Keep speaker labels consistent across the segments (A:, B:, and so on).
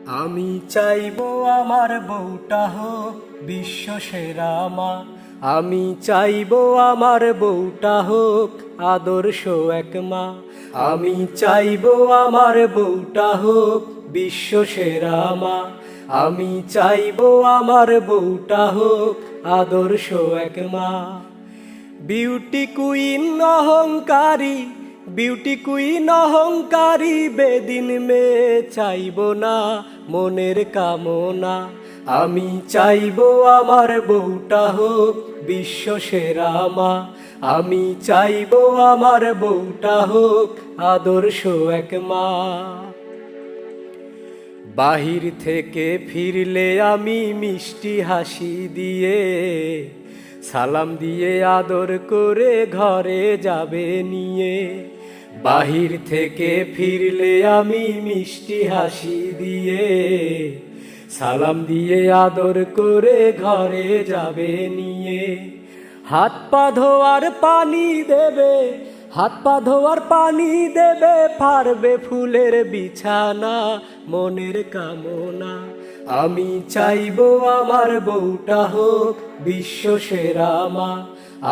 A: আমি চাইবো আমার বউটা হোক বিশ্ব সেরা মা। আমি চাইবো আমার বউটা হোক আদর্শ এক মা। আমি চাইবো আমার বউটা হোক বিশ্ব সেরা মা। আমি চাইবো আমার বউটা হোক আদর্শ এক মা। বিউটি কুইন অহংকারী, বিউটি কুইন অহংকারী বেদিন মেয়ে চাইবো না মনের কামনা। আমি চাইবো আমার বউটা হোক বিশ্ব সেরা মা। আমি চাইবো আমার বউটা হোক আদর্শ এক মা। বাহির থেকে ফিরলে আমি মিষ্টি হাসি দিয়ে, সালাম দিয়ে আদর করে ঘরে যাবে নিয়ে। বাহির থেকে ফিরলে আমি মিষ্টি হাসি দিয়ে, সালাম দিয়ে আদর করে ঘরে যাবে নিয়ে। হাত পা ধোয়ার পানি দেবে, হাত পা ধোয়ার পানি দেবে, পারবে ফুলের বিছানা মনের কামনা। আমি চাইবো আমার বউটা হোক বিশ্ব সেরা মা।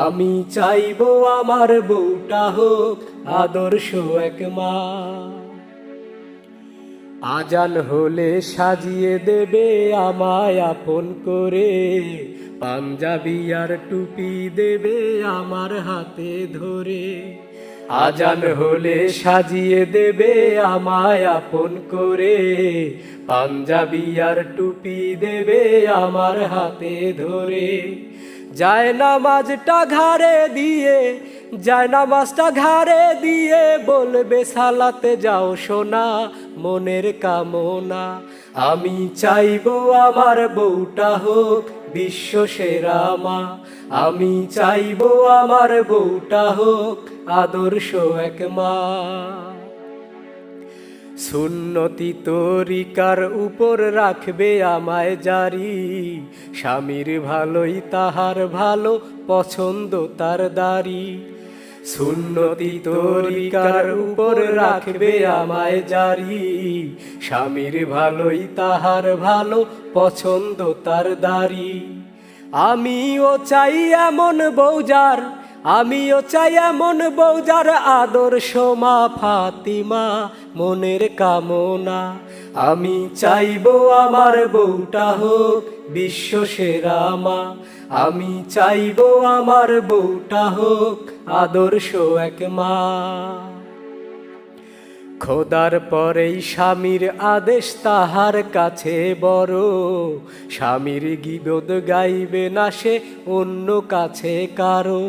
A: আমি চাইবো আমার বউটা হোক আদর্শ এক মা। আজান হলে সাজিয়ে দেবে আমায় আপন করে, পাঞ্জাবি আর টুপি দেবে আমার হাতে ধরে। আজান হলে সাজিয়ে দেবে আমায় আপন করে, পাঞ্জাবি আর টুপি দেবে আমার হাতে ধরে। যায় নামাজটা ঘাড়ে দিয়ে, যায় নামাজটা ঘাড়ে দিয়ে, বলবে সালাতে যাও সোনা মনের কামনা। আমি চাইবো আমার বউটা হোক বিশ্ব সেরা মা। আমি চাইবো আমার বউটা হোক আদর্শ এক মা। সুন্নতি তরিকার উপর রাখবে আমায় জারি, স্বামীর ভালোই তাহার ভালো, পছন্দ তার দাড়ি। সুন্নতি তরিকার উপর রাখবে আমায় জারি, স্বামীর ভালোই তাহার ভালো, পছন্দ তার দাড়ি। আমিও চাই এমন বউজার, আমিও চাই এমন বউজার আদর্শ মা ফাতিমা মনের কামনা। আমি চাইবো আমার বউটা হোক বিশ্ব সেরা মা। আমি চাইবো আমার বউটা হোক আদর্শ এক মা। খোদার পরেই স্বামীর আদেশ তাহার কাছে বড়, স্বামীর গীবত গাইবে না সে অন্য কাছে কারো।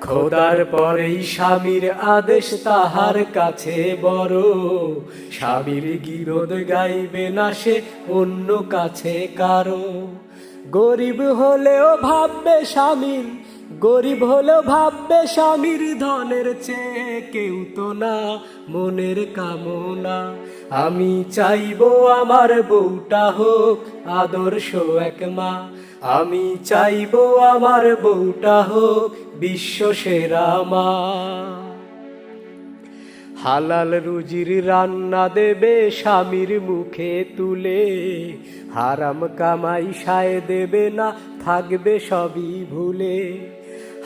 A: খোদার পরেই স্বামীর আদেশ তাহার কাছে বড়, স্বামীর গীবত গাইবে না সে অন্য কাছে কারো। গরিব হলেও ভাববে স্বামীর, গরিব হলেও ভাববে স্বামীর, ধনের চেয়ে কেউ তো না মনের কামনা। আমি চাইবো আমার বউটা হোক আদর্শ এক মা। আমি চাইবো আমার বউটা হোক বিশ্ব সেরা মা। হালাল রুজির রান্না দেবে স্বামীর মুখে তুলে, হারাম কামাই সায় দেবে না থাকবে সবই ভুলে।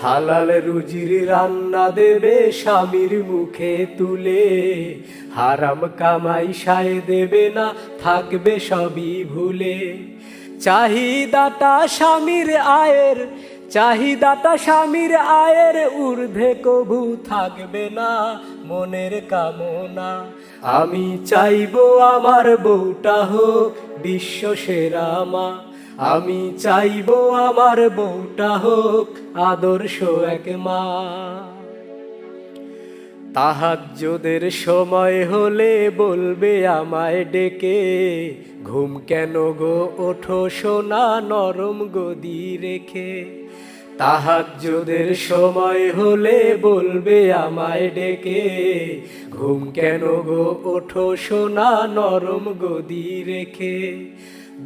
A: হালাল রুজির রান্না দেবে স্বামীর মুখে তুলে, হারাম কামাই সায় দেবে না থাকবে সবই ভুলে। চাহিদাটা স্বামীর আয়ের, চাহিদাটা স্বামীর আয়ের ঊর্ধ্বে কভু থাকবে না মনের কামনা। আমি চাইবো আমার বউটা হোক বিশ্ব সেরা মা। আমি চাইবো আমার বউটা হোক আদর্শ এক মা। তাহাজ্জুদের সময় হলে বলবে আমায় ডেকে, ঘুম কেন গো ওঠো সোনা নরম গদি রেখে। তাহাজ্জুদের সময় হলে বলবে আমায় ডেকে, ঘুম কেন গো ওঠো সোনা নরম গদি রেখে।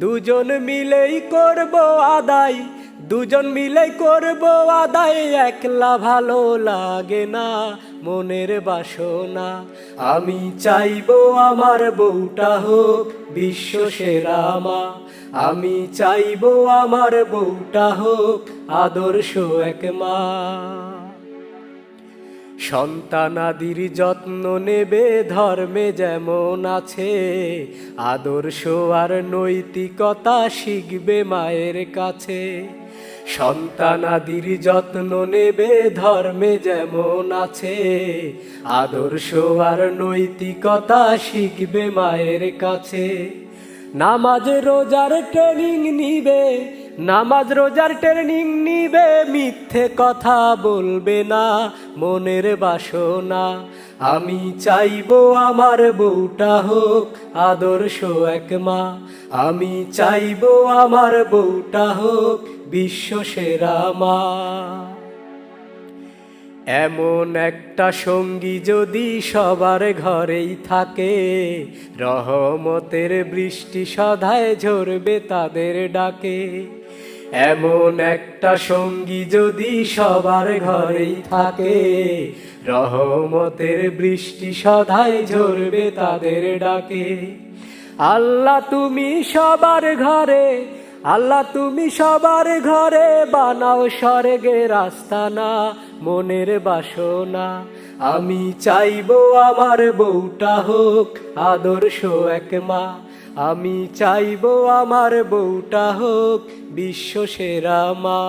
A: দুজন মিলেই করব আদায়, দুজন মিলেই করব আদায়, একলা ভালো লাগে না মনের বাসনা। আমি চাইবো আমার বউটা হোক বিশ্ব সেরা মা, আমি চাইবো আমার বউটা হোক আদর্শ এক মা। সন্তানাদির যত্ন নেবে ধর্মে যেমন আছে, আদর্শ আর নৈতিকতা শিখবে মায়ের কাছে। সন্তানাদির যত্ন নেবে ধর্মে যেমন আছে, আদর্শ আর নৈতিকতা শিখবে মায়ের কাছে। নামাজ রোজার ট্রেনিং নিবে, নামাজ রোজার ট্রেনিং নিবে, মিথ্যে কথা বলবে না মনের বাসনা। আমি চাইবো আমার বউটা হোক আদর্শ এক মা, আমি চাইবো আমার বউটা হোক বিশ্ব সেরা মা। এমন একটা সঙ্গী যদি সবার ঘরেই থাকে, রহমতের বৃষ্টি সদায় ঝরবে তাদের ডাকে। এমন একটা সঙ্গী যদি সবার ঘরেই থাকে, রহমতের বৃষ্টি সদায় ঝরবে তাদের ডাকে। আল্লাহ তুমি সবার ঘরে, আল্লাহ তুমি সবার ঘরে বানাও স্বর্গের আস্তানা মনের বাসনা। আমি চাইবো আমার বউটা হোক আদর্শ এক মা, আমি চাইবো আমার বউটা হোক বিশ্ব সেরা মা।